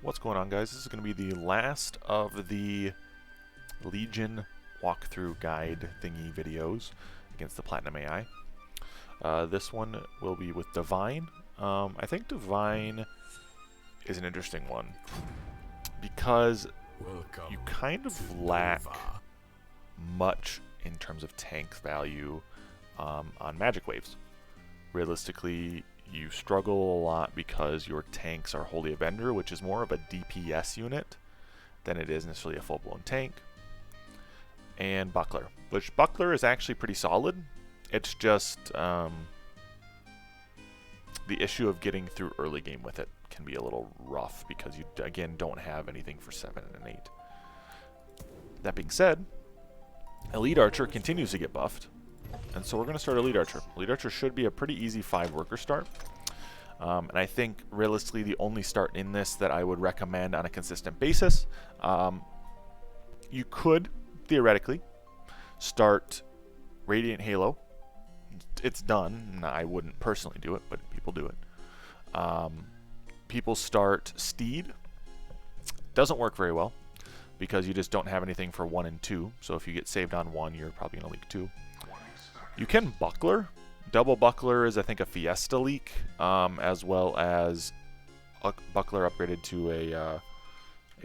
What's going on, guys? This is going to be the last of the Legion walkthrough guide thingy videos against the Platinum AI. This one will be with Divine. I think Divine is an interesting one because you kind of lack much in terms of tank value on magic waves. Realistically, you struggle a lot because your tanks are Holy Avenger, which is more of a DPS unit than it is necessarily a full-blown tank. And Buckler, which Buckler is actually pretty solid. It's just the issue of getting through early game with it can be a little rough because you, again, don't have anything for 7 and 8. That being said, Elite Archer continues to get buffed. And so we're going to start Elite Archer. Elite Archer should be a pretty easy 5-worker start. And I think, realistically, the only start in this that I would recommend on a consistent basis, you could, theoretically, start Radiant Halo. It's done. I wouldn't personally do it, but people do it. People start Steed. Doesn't work very well because you just don't have anything for 1 and 2. So if you get saved on 1, you're probably going to leak 2. You can Buckler. Double Buckler is, I think, a Fiesta leak, as well as a Buckler upgraded to a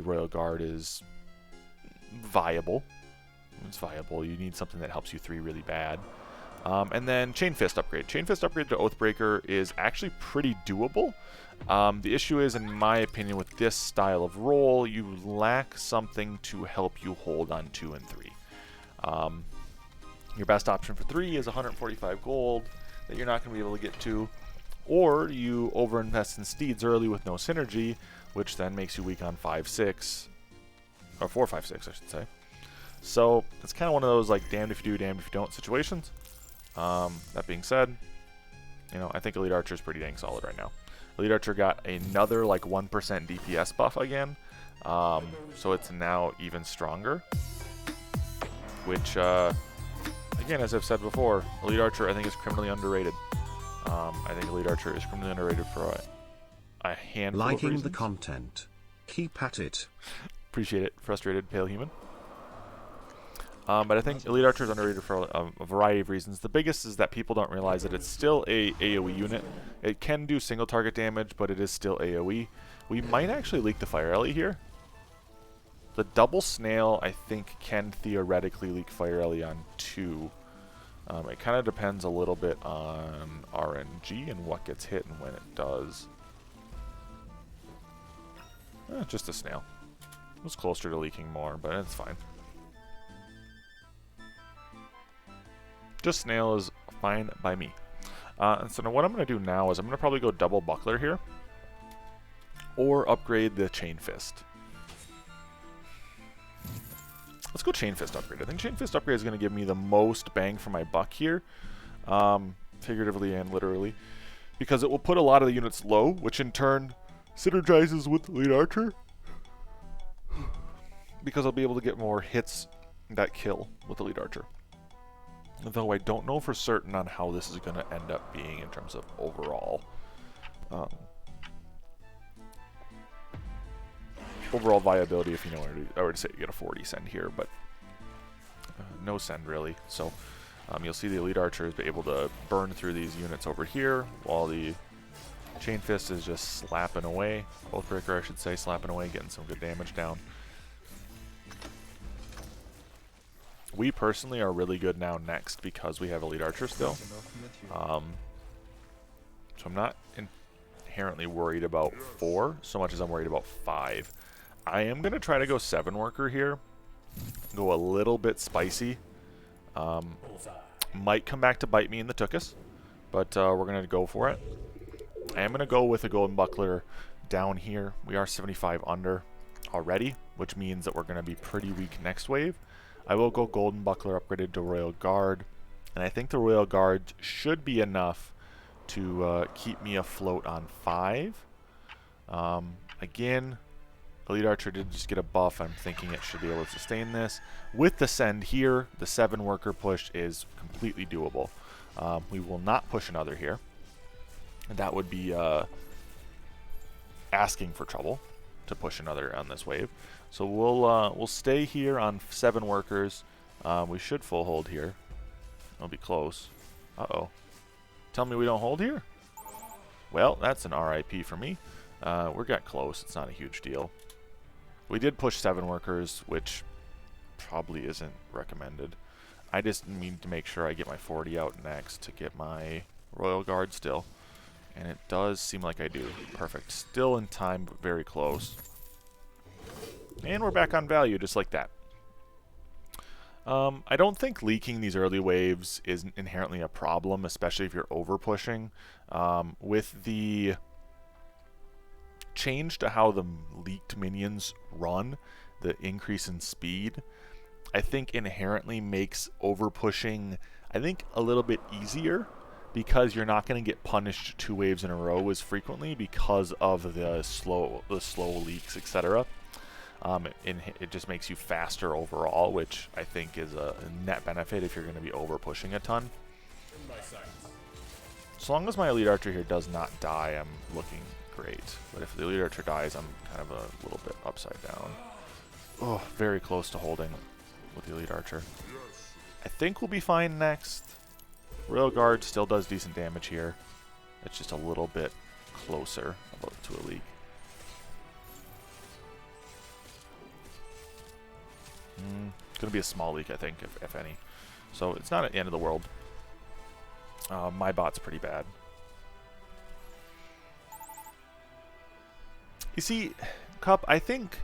Royal Guard is viable. It's viable. You need something that helps you 3 really bad. And then Chain Fist upgrade. Chain Fist upgrade to Oathbreaker is actually pretty doable. The issue is, in my opinion, with this style of roll, you lack something to help you hold on 2 and 3. Your best option for 3 is 145 gold that you're not going to be able to get to, or you overinvest in Steeds early with no synergy, which then makes you weak on 5-6, or 4-5-6, I should say. So it's kind of one of those like damned if you do, damned if you don't situations. That being said, you know, I think Elite Archer is pretty dang solid right now. Elite Archer got another like 1% DPS buff again, so it's now even stronger, which again, as I've said before, Elite Archer I think is criminally underrated. I think Elite Archer is criminally underrated for a handful of reasons. Liking the content. Keep at it. Appreciate it, frustrated pale human. But I think Elite Archer is underrated for a variety of reasons. The biggest is that people don't realize that it's still a AoE unit. It can do single target damage, but it is still AoE. We might actually leak the Fire Ellie here. The double snail, I think, can theoretically leak Fire Ellie on 2. It kind of depends a little bit on RNG and what gets hit and when it does. Just a snail. It was closer to leaking more, but it's fine. Just snail is fine by me. And so now what I'm going to do now is I'm going to probably go double Buckler here, or upgrade the Chain Fist. Let's go Chain Fist upgrade. I think Chain Fist upgrade is going to give me the most bang for my buck here, figuratively and literally, because it will put a lot of the units low, which in turn synergizes with Elite Archer, because I'll be able to get more hits that kill with Elite Archer. Though I don't know for certain on how this is going to end up being in terms of overall overall viability. If you know, I would say you get a 40 send here, but no send really. So you'll see the Elite Archer is able to burn through these units over here, while the Chain Fist is just slapping away. Oathbreaker, I should say, slapping away, getting some good damage down. We personally are really good now next because we have Elite Archer still. So I'm not inherently worried about 4 so much as I'm worried about 5. I am going to try to go 7-worker here. Go a little bit spicy. Might come back to bite me in the tuchus, but we're going to go for it. I am going to go with a Golden Buckler down here. We are 75 under already, which means that we're going to be pretty weak next wave. I will go Golden Buckler upgraded to Royal Guard, and I think the Royal Guard should be enough to keep me afloat on 5. Again, Elite Archer did just get a buff. I'm thinking it should be able to sustain this. With the send here, the 7-worker push is completely doable. We will not push another here. And that would be asking for trouble. to push another on this wave. So we'll stay here on 7 workers. We should full hold here. It'll be close. Uh-oh. Tell me we don't hold here? Well, that's an RIP for me. We got close. It's not a huge deal. We did push 7 workers, which probably isn't recommended. I just need to make sure I get my 40 out next to get my Royal Guard still. And it does seem like I do. Perfect. Still in time, but very close. And we're back on value, just like that. I don't think leaking these early waves is inherently a problem, especially if you're over-pushing. With the change to how the leaked minions run, the increase in speed, I think inherently makes over-pushing, I think, a little bit easier, because you're not going to get punished 2 waves in a row as frequently because of the slow leaks, etc. It just makes you faster overall, which I think is a net benefit if you're going to be over pushing a ton. As long as my Elite Archer here does not die, I'm looking great. But if the Elite Archer dies, I'm kind of a little bit upside down. Oh, very close to holding with the Elite Archer. I think we'll be fine next. Royal Guard still does decent damage here. It's just a little bit closer to a leak. It's going to be a small leak, I think, if any. So it's not at the end of the world. My bot's pretty bad. You see, Cup, I think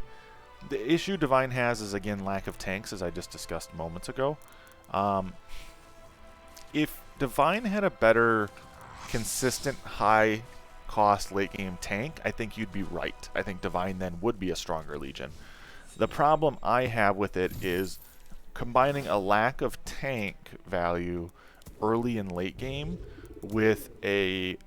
the issue Divine has is, again, lack of tanks, as I just discussed moments ago. If Divine had a better, consistent, high-cost late-game tank, I think you'd be right. I think Divine then would be a stronger Legion. The problem I have with it is combining a lack of tank value early and late game with a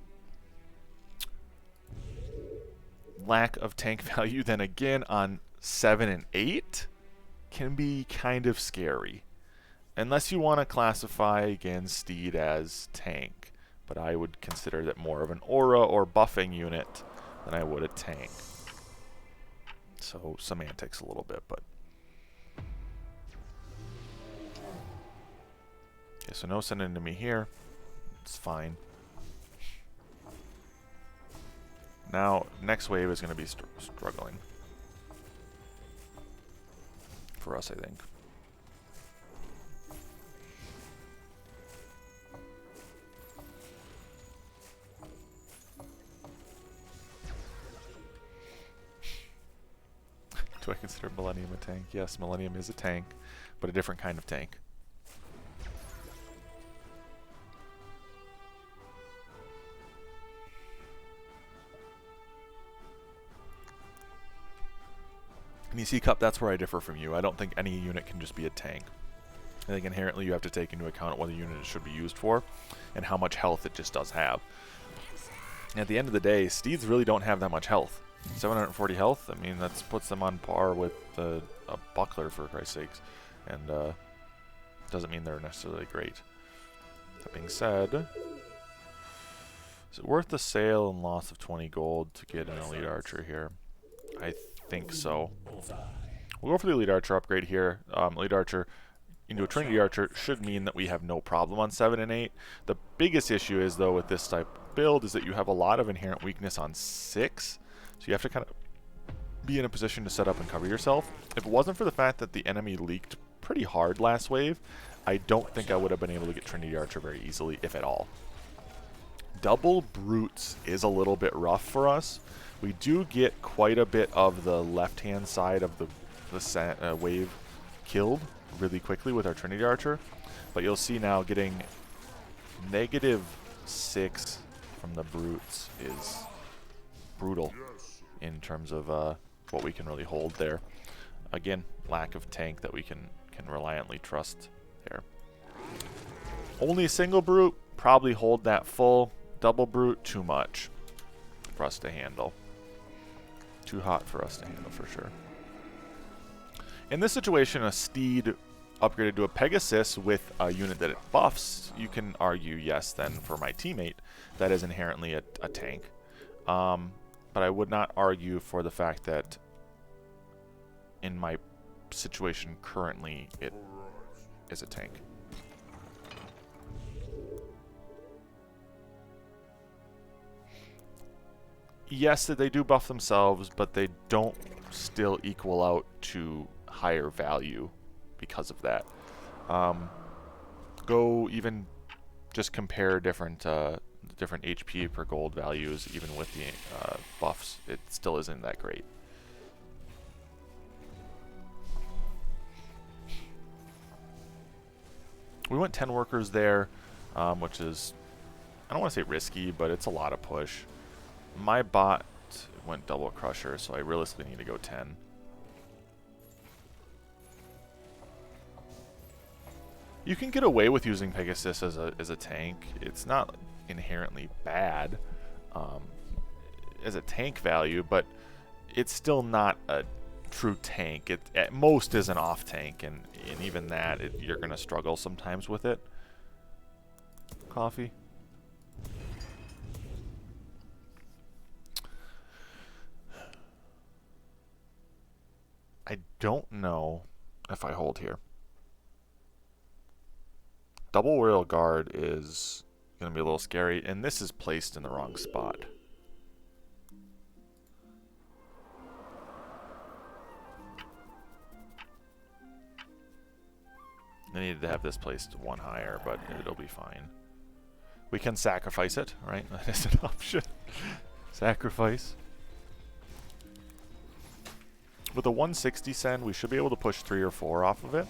lack of tank value then again on 7 and 8 can be kind of scary. Unless you want to classify, again, Steed as tank. But I would consider that more of an aura or buffing unit than I would a tank. So, semantics a little bit, but... Okay, so no sending to me here. It's fine. Now, next wave is going to be struggling. For us, I think. Do I consider Millennium a tank? Yes, Millennium is a tank, but a different kind of tank. And you see, Cup, that's where I differ from you. I don't think any unit can just be a tank. I think inherently you have to take into account what the unit should be used for and how much health it just does have. And at the end of the day, Steeds really don't have that much health. 740 health, I mean, that puts them on par with a buckler, for Christ's sakes. And doesn't mean they're necessarily great. That being said, is it worth the sale and loss of 20 gold to get an Elite Archer here? I think so. We'll go for the Elite Archer upgrade here. Elite Archer into a Trinity Archer should mean that we have no problem on 7 and 8. The biggest issue is, though, with this type of build is that you have a lot of inherent weakness on 6. So you have to kind of be in a position to set up and cover yourself. If it wasn't for the fact that the enemy leaked pretty hard last wave, I don't think I would have been able to get Trinity Archer very easily, if at all. Double Brutes is a little bit rough for us. We do get quite a bit of the left-hand side of the wave killed really quickly with our Trinity Archer. But you'll see now getting -6 from the Brutes is brutal in terms of what we can really hold there. Again, lack of tank that we can reliantly trust there. Only a single Brute, probably hold that full. Double Brute, too much for us to handle. Too hot for us to handle, for sure. In this situation, a Steed upgraded to a Pegasus with a unit that it buffs, you can argue, yes, then for my teammate, that is inherently a tank. but I would not argue for the fact that in my situation currently, it is a tank. Yes, that they do buff themselves, but they don't still equal out to higher value because of that. Go even just compare different HP per gold values, even with the buffs. It still isn't that great. We went 10 workers there, which is, I don't want to say risky, but it's a lot of push. My bot went double crusher, so I realistically need to go 10. You can get away with using Pegasus as a tank. It's not inherently bad as a tank value, but it's still not a true tank. It at most is an off tank, and even that, you're going to struggle sometimes with it. Coffee. I don't know if I hold here. Double Royal Guard is going to be a little scary, and this is placed in the wrong spot. I needed to have this placed one higher, but it'll be fine. We can sacrifice it, right? That is an option. Sacrifice. With a 160 send, we should be able to push 3 or 4 off of it.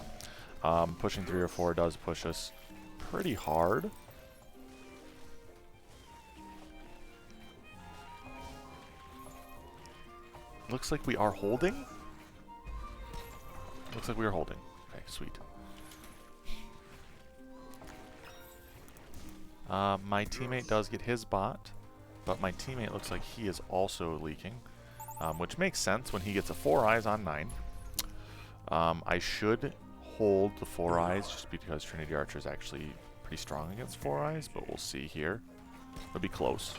Pushing 3 or 4 does push us pretty hard. Looks like we are holding. Looks like we are holding. Okay, sweet. My teammate does get his bot, but my teammate looks like he is also leaking, which makes sense when he gets a 4 eyes on 9. I should hold the 4 eyes just because Trinity Archer is actually pretty strong against 4 eyes, but we'll see here. It'll be close.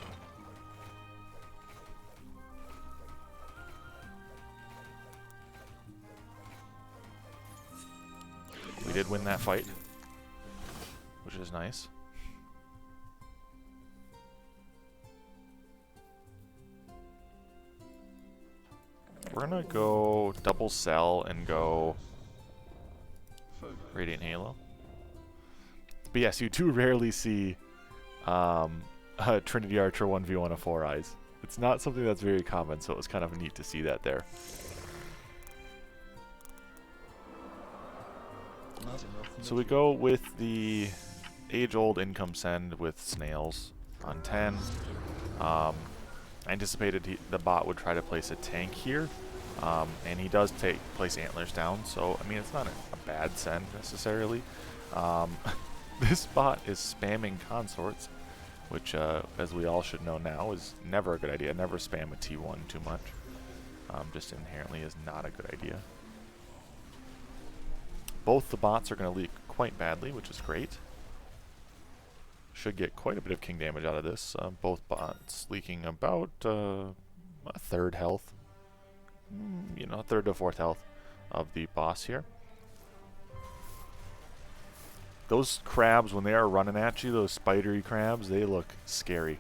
We did win that fight, which is nice. We're gonna go double sell and go Radiant Halo. But yes, you do rarely see Trinity Archer 1v1 of 4 eyes. It's not something that's very common, so it was kind of neat to see that there. So we go with the age-old income send with snails on 10. I anticipated the bot would try to place a tank here, and he does place antlers down, so I mean it's not a bad send necessarily. This bot is spamming consorts, which as we all should know now is never a good idea. Never spam a T1 too much. Just inherently is not a good idea. Both the bots are going to leak quite badly, which is great. Should get quite a bit of king damage out of this. Both bots leaking about a third health. You know, third to fourth health of the boss here. Those crabs, when they are running at you, those spidery crabs, they look scary.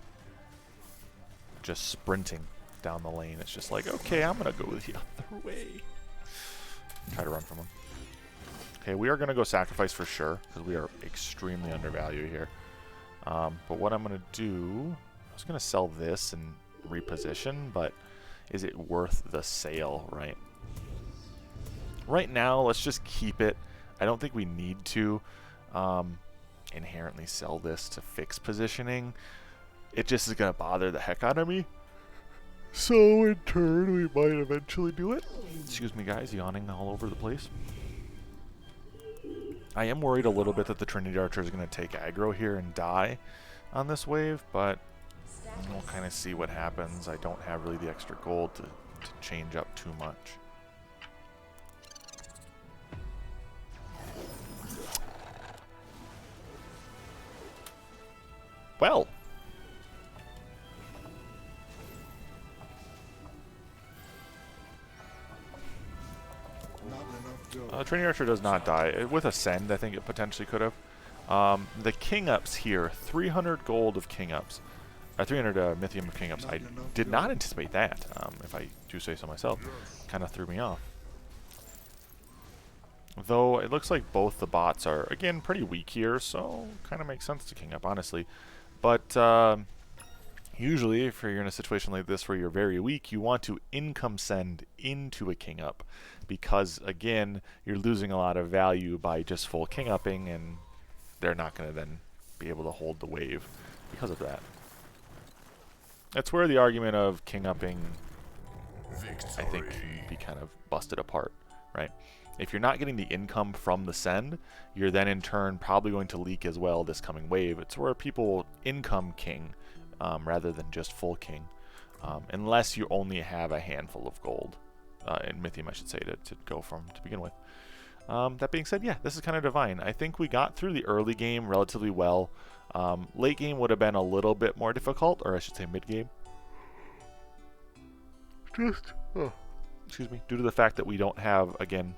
Just sprinting down the lane. It's just like, okay, I'm going to go the other way. Try to run from them. Okay, we are going to go sacrifice for sure, because we are extremely undervalued here. But what I'm going to do, I was going to sell this and reposition, but is it worth the sale, right? Right now, let's just keep it. I don't think we need to inherently sell this to fix positioning. It just is going to bother the heck out of me. So in turn, we might eventually do it. Excuse me, guys, yawning all over the place. I am worried a little bit that the Trinity Archer is going to take aggro here and die on this wave, but we'll kind of see what happens. I don't have really the extra gold to change up too much. Well. Trinity Archer does not die. With Ascend, I think it potentially could have. The King Ups here, 300 gold of King Ups. 300 Mythium of King Ups. I did not anticipate that, if I do say so myself. Kind of threw me off. Though it looks like both the bots are, again, pretty weak here, so kind of makes sense to King Up, honestly. But usually, if you're in a situation like this where you're very weak, you want to income send into a King Up. Because, again, you're losing a lot of value by just full King Upping, and they're not going to then be able to hold the wave because of that. That's where the argument of King Upping, I think, can be kind of busted apart, right? If you're not getting the income from the send, you're then in turn probably going to leak as well this coming wave. It's where people income King rather than just full King, unless you only have a handful of gold, in Mythium I should say, to go from to begin with. That being said, yeah, this is kind of divine. I think we got through the early game relatively well. Late game would have been a little bit more difficult, or I should say mid game. Excuse me, due to the fact that we don't have, again,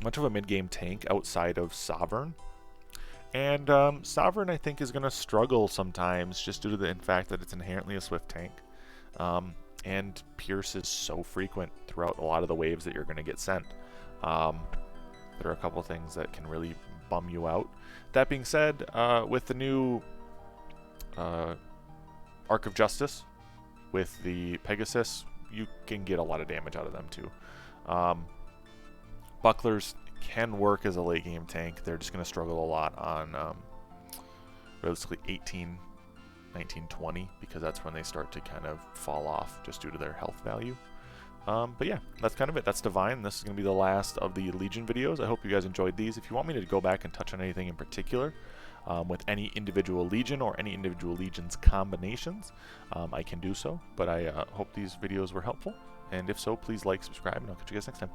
much of a mid-game tank outside of Sovereign. And Sovereign, I think, is going to struggle sometimes just due to the fact that it's inherently a swift tank. And Pierce is so frequent throughout a lot of the waves that you're going to get sent. There are a couple things that can really bum you out. That being said, with the new Arc of Justice, with the Pegasus, you can get a lot of damage out of them too. Bucklers can work as a late game tank. They're just going to struggle a lot on realistically 18, 19, 20, because that's when they start to kind of fall off just due to their health value. But yeah, that's kind of it. That's Divine. This is going to be the last of the Legion videos. I hope you guys enjoyed these. If you want me to go back and touch on anything in particular with any individual Legion or any individual Legion's combinations, I can do so. But I hope these videos were helpful. And if so, please like, subscribe, and I'll catch you guys next time.